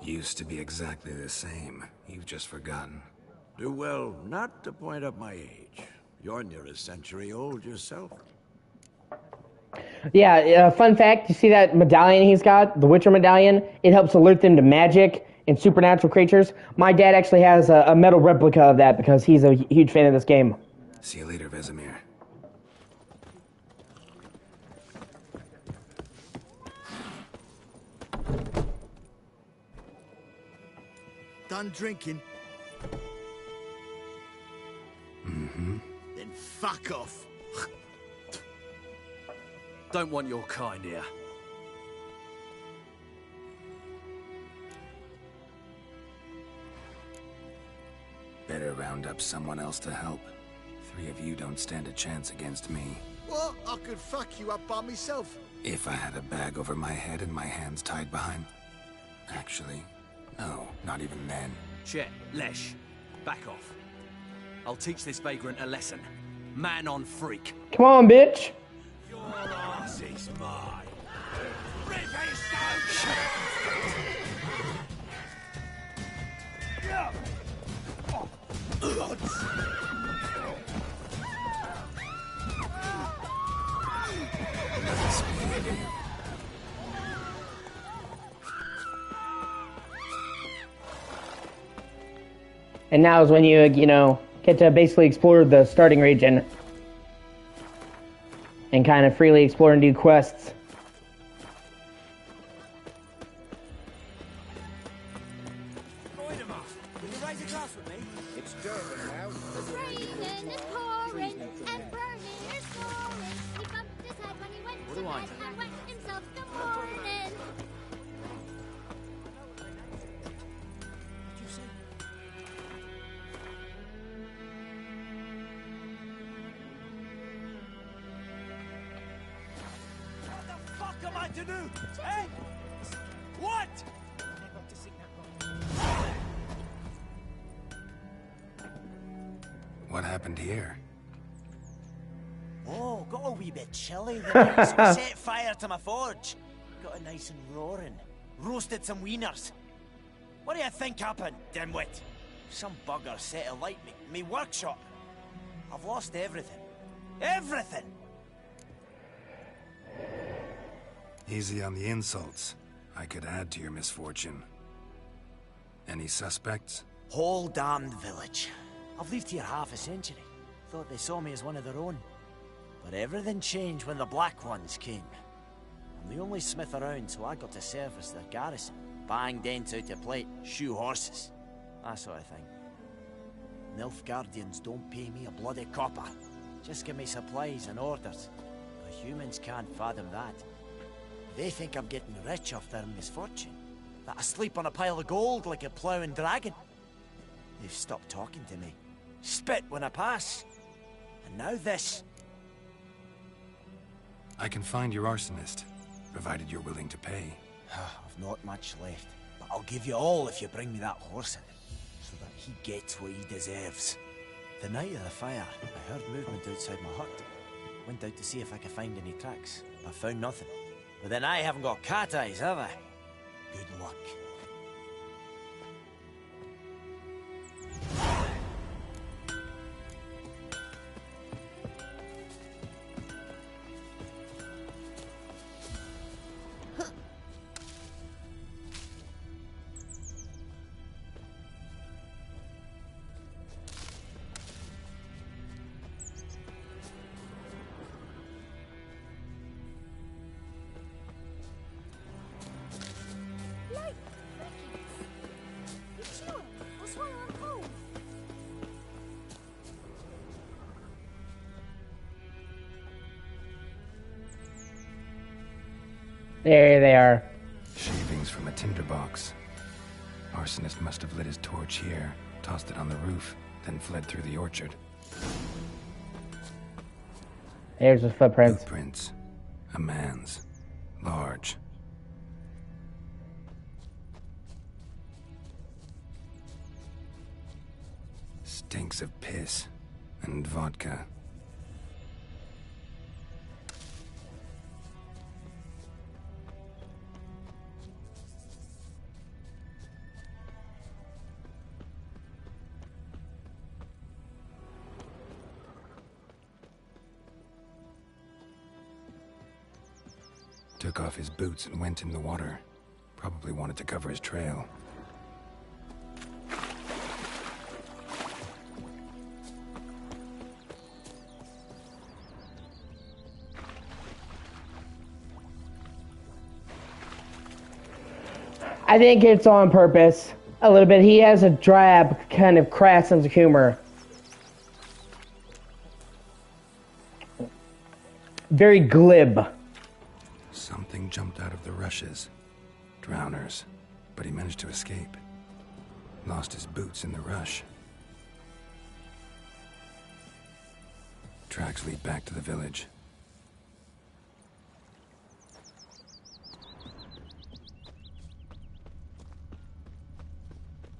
Used to be exactly the same. You've just forgotten. Do well not to point up my age. You're near a century old yourself. Yeah, fun fact, you see that medallion he's got? The Witcher medallion? It helps alert them to magic and supernatural creatures. My dad actually has a metal replica of that because he's a huge fan of this game. See you later, Vesemir. Done drinking? Mm-hmm. Then fuck off. Don't want your kind here. Better round up someone else to help. 3 of you don't stand a chance against me. What? I could fuck you up by myself. If I had a bag over my head and my hands tied behind... Actually, no, not even then. Chet, Lesh, back off. I'll teach this vagrant a lesson. Man on freak. Come on, bitch. Your ass is mine. Rip his And now is when you get to basically explore the starting region and kind of freely explore and do quests. It's German now. Raining and pouring and burning is falling. He bumped his head when he went What to do I bed know? and went himself to morning. What the fuck am I to do? Eh? What? What happened here? Oh, got a wee bit chilly there, so I set fire to my forge. Got it nice and roaring. Roasted some wieners. What do you think happened, dimwit? Some bugger set alight me workshop. I've lost everything. Everything! Easy on the insults. I could add to your misfortune. Any suspects? Whole damned village. I've lived here half a century. Thought they saw me as one of their own. But everything changed when the Black Ones came. I'm the only smith around, so I got to service their garrison. Bang dents out of plate, shoe horses. That sort of thing. Nilfgaardians don't pay me a bloody copper. Just give me supplies and orders. But humans can't fathom that. They think I'm getting rich off their misfortune. That I sleep on a pile of gold like a ploughing dragon. They've stopped talking to me. Spit when I pass. And now this. I can find your arsonist, provided you're willing to pay. I've not much left, but I'll give you all if you bring me that horse in, so that he gets what he deserves. The night of the fire, I heard movement outside my hut. Went out to see if I could find any tracks, but found nothing. But then I haven't got cat eyes, have I? Good luck. There they are. Shavings from a tinderbox. Arsonist must have lit his torch here, tossed it on the roof, then fled through the orchard. There's his footprints. Footprints. A man's. Large. Stinks of piss and vodka. Took off his boots and went in the water. Probably wanted to cover his trail. I think it's on purpose. A little bit. He has a drab, kind of crass sense of humor. Very glib. Something jumped out of the rushes. Drowners. But he managed to escape. Lost his boots in the rush. Tracks lead back to the village.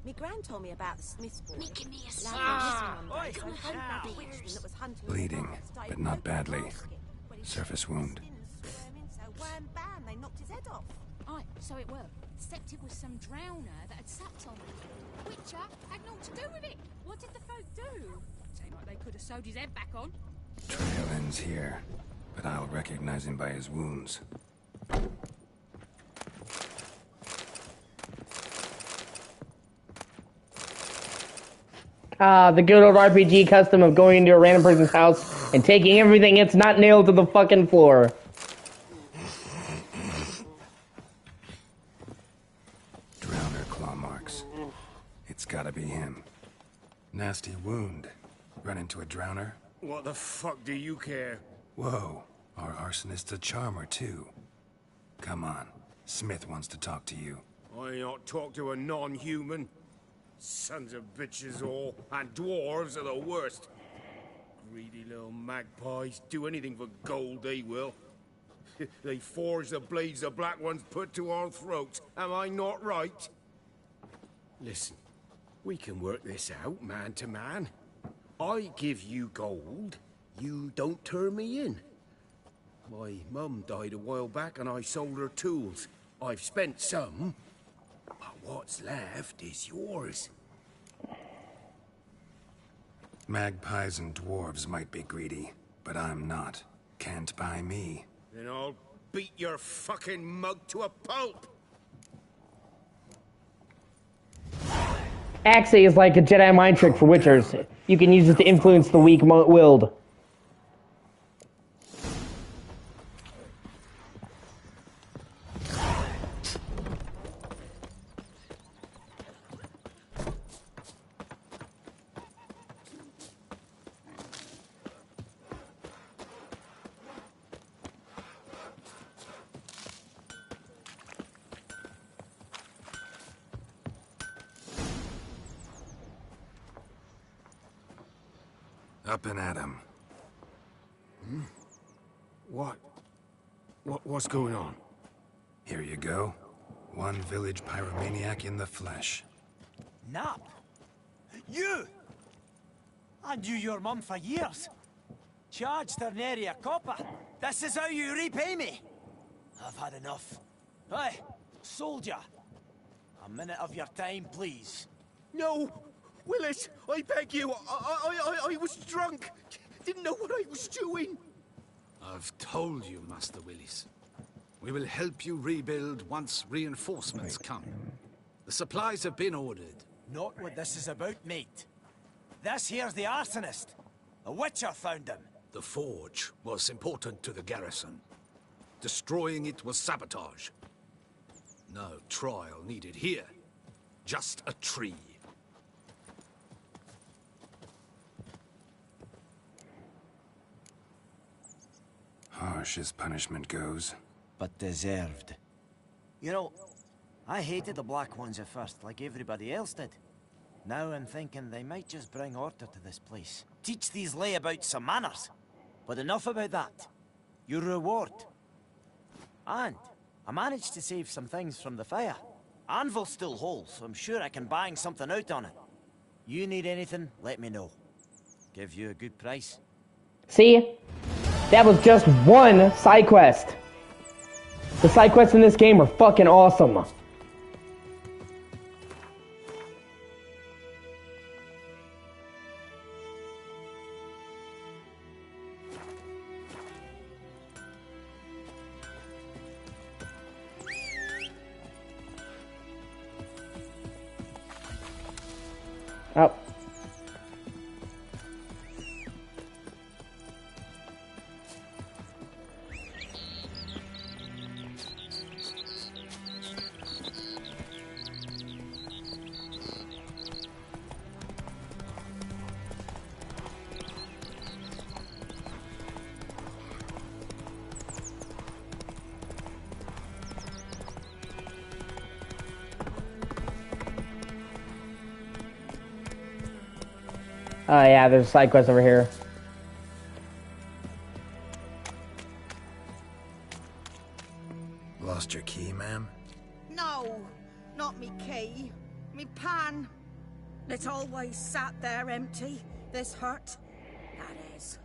Me gran told me about the Smith's boy. Making me a Bleeding, but not badly. Surface wound. So wham bam, they knocked his head off. Aye, so it were. Except it was some drowner that had sapped on him. Witcher had naught to do with it. What did the folk do? Seemed like they could have sewed his head back on. Trail ends here, but I'll recognize him by his wounds. The good old RPG custom of going into a random person's house and taking everything it's not nailed to the fucking floor. Drowner claw marks. It's gotta be him. Nasty wound. Run into a drowner? What the fuck do you care? Whoa, our arsonist's a charmer too. Come on, Smith wants to talk to you. I ain't not talk to a non-human. Sons of bitches all, and dwarves are the worst. Greedy little magpies, do anything for gold, they will. They forge the blades the Black Ones put to our throats, am I not right? Listen, we can work this out, man to man. I give you gold, you don't turn me in. My mum died a while back and I sold her tools. I've spent some, but what's left is yours. Magpies and dwarves might be greedy, but I'm not. Can't buy me. Then I'll beat your fucking mug to a pulp! Axie is like a Jedi mind trick for Witchers. You can use it to influence the weak-willed. Up and at 'em. What's going on? Here you go. One village pyromaniac in the flesh. Nap? You? I knew your mum for years. Charged her nary a copper. This is how you repay me. I've had enough. Hey, soldier. A minute of your time, please. No! Willis, I beg you, I was drunk. Didn't know what I was doing. I've told you, Master Willis. We will help you rebuild once reinforcements come. The supplies have been ordered. Not what this is about, mate. This here's the arsonist. A witcher found him. The forge was important to the garrison. Destroying it was sabotage. No trial needed here. Just a tree. Harsh as punishment goes. But deserved. You know, I hated the Black Ones at first, like everybody else did. Now I'm thinking they might just bring order to this place. Teach these layabouts some manners. But enough about that. Your reward. And I managed to save some things from the fire. Anvil's still whole, so I'm sure I can bang something out on it. You need anything, let me know. Give you a good price. See? That was just one side quest. The side quests in this game are fucking awesome. Oh. Oh yeah, there's a side quest over here. Lost your key, ma'am? No, not me key. Me pan. It's always sat there empty, this hut. That is,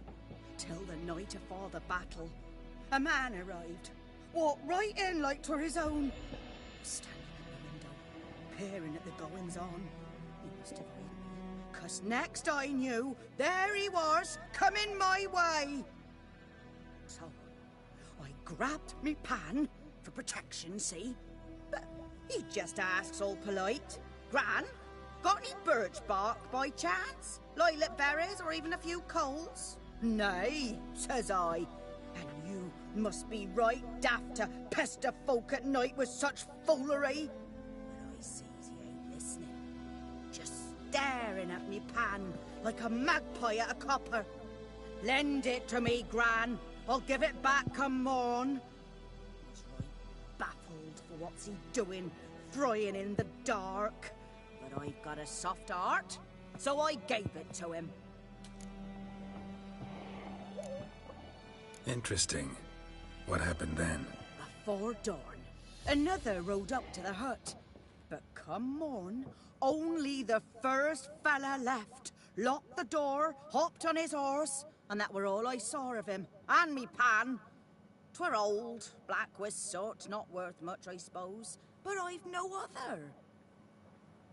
till the night of all the battle. A man arrived. Walked right in like 'twere his own. Standing at the window, peering at the goings-on. He must have read me, 'cause next I knew, there he was, coming my way. So, I grabbed me pan, for protection, see? But he just asks all polite, Gran, got any birch bark by chance? Lilac berries or even a few coals? Nay, says I. And you must be right daft to pester folk at night with such foolery. But I sees he ain't listening. Just staring at me pan like a magpie at a copper. Lend it to me, Gran. I'll give it back come morn. Was right baffled for what's he doing, frying in the dark. But I've got a soft heart, so I gave it to him. Interesting. What hafpened then? Afore dawn, another rode up to the hut. But come morn, only the first fella left, locked the door, hopped on his horse, and that were all I saw of him. And me pan. 'Twere old, black with soot, not worth much, I suppose, but I've no other.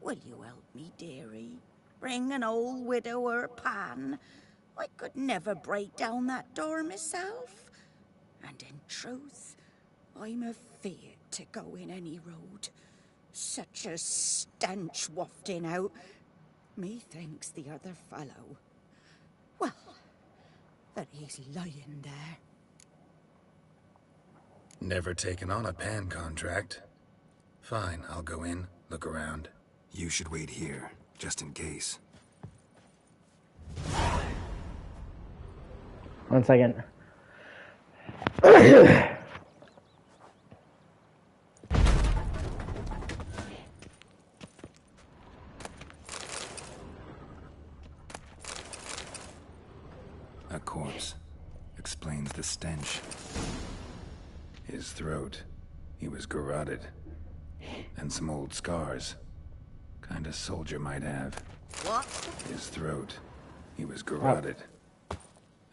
Will you help me, dearie? Bring an old widower pan. I could never break down that door myself. And in truth, I'm afeard to go in any road. Such a stench wafting out. Methinks the other fellow, well, that he's lying there. Never taken on a pan contract. Fine, I'll go in, look around. You should wait here, just in case. 1 second. A corpse. Explains the stench. His throat. He was garroted. And some old scars. Kind of soldier might have. What? His throat. He was garroted.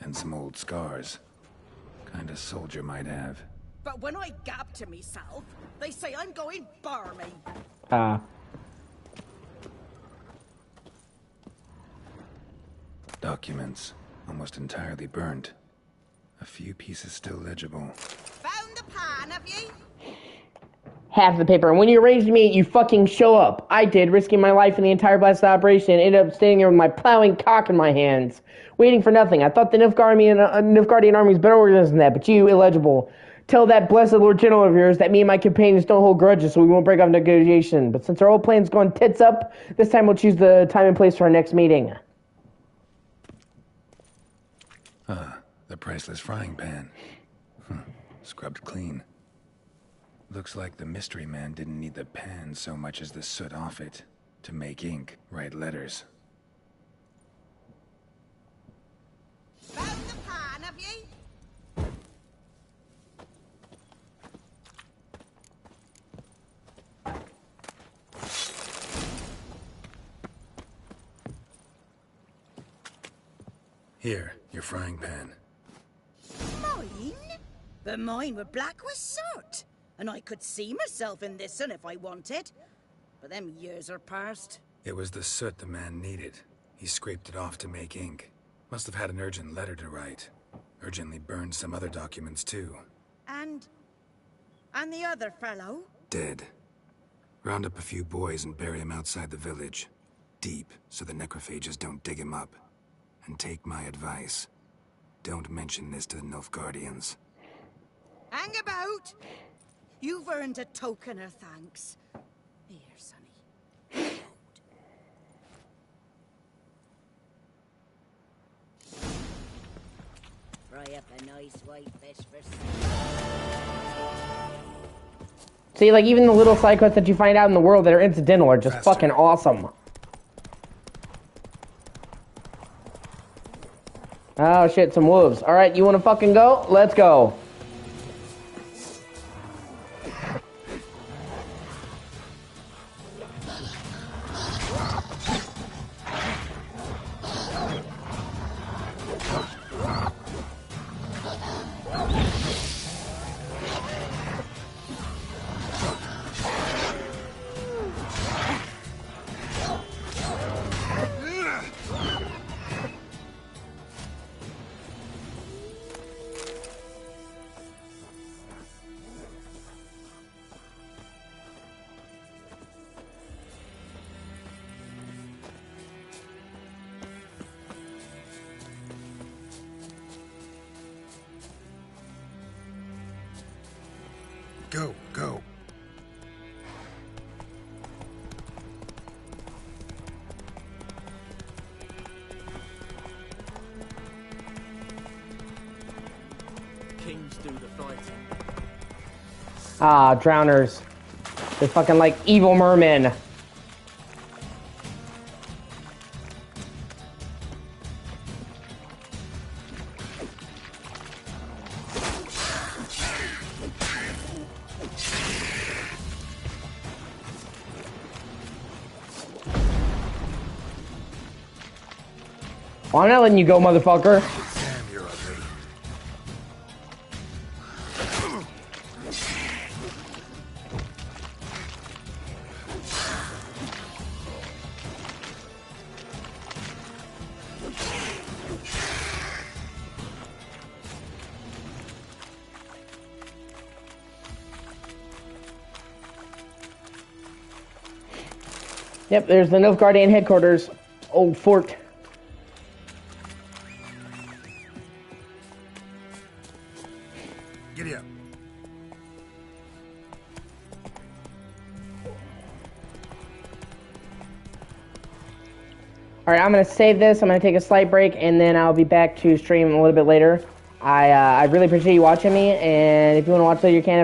And some old scars. Kind of soldier might have. But when I gab to myself, they say I'm going barmy. Documents. Almost entirely burnt. A few pieces still legible. Found the pan, have you? Half the paper. And when you arranged to meet, you fucking show up. I did, risking my life in the entire blast operation, and ended up standing there with my plowing cock in my hands, waiting for nothing. I thought the Nilfgaardian army is better organized than that, but you, illegible. Tell that blessed Lord General of yours that me and my companions don't hold grudges, so we won't break off negotiation. But since our old plan's gone tits up, this time we'll choose the time and place for our next meeting. The priceless frying pan. Scrubbed clean. Looks like the mystery man didn't need the pan so much as the soot off it to make ink, write letters. Found the pan, have you? Here, your frying pan. Mine? But mine were black with soot. And I could see myself in this one if I wanted. But them years are past. It was the soot the man needed. He scraped it off to make ink. Must have had an urgent letter to write. Urgently burned some other documents too. And the other fellow? Dead. Round up a few boys and bury him outside the village. Deep, so the necrophages don't dig him up. And take my advice. Don't mention this to the Nilfgaardians. Hang about! You've earned a token of thanks. Here, sonny. Fry up a nice white fish for See, like, even the little side quests that you find out in the world that are incidental are just fucking awesome. Oh shit, some wolves. Alright, you wanna fucking go? Let's go. Go, go. Kings do the fighting. Ah, drowners. They're fucking like evil mermen. Well, I'm not letting you go, motherfucker. Damn, you're ugly. Yep, there's the Nilfgaardian headquarters. Old fort. Giddy up. Alright, I'm going to save this. I'm going to take a slight break, and then I'll be back to stream a little bit later. I really appreciate you watching me, and if you want to watch later, you can.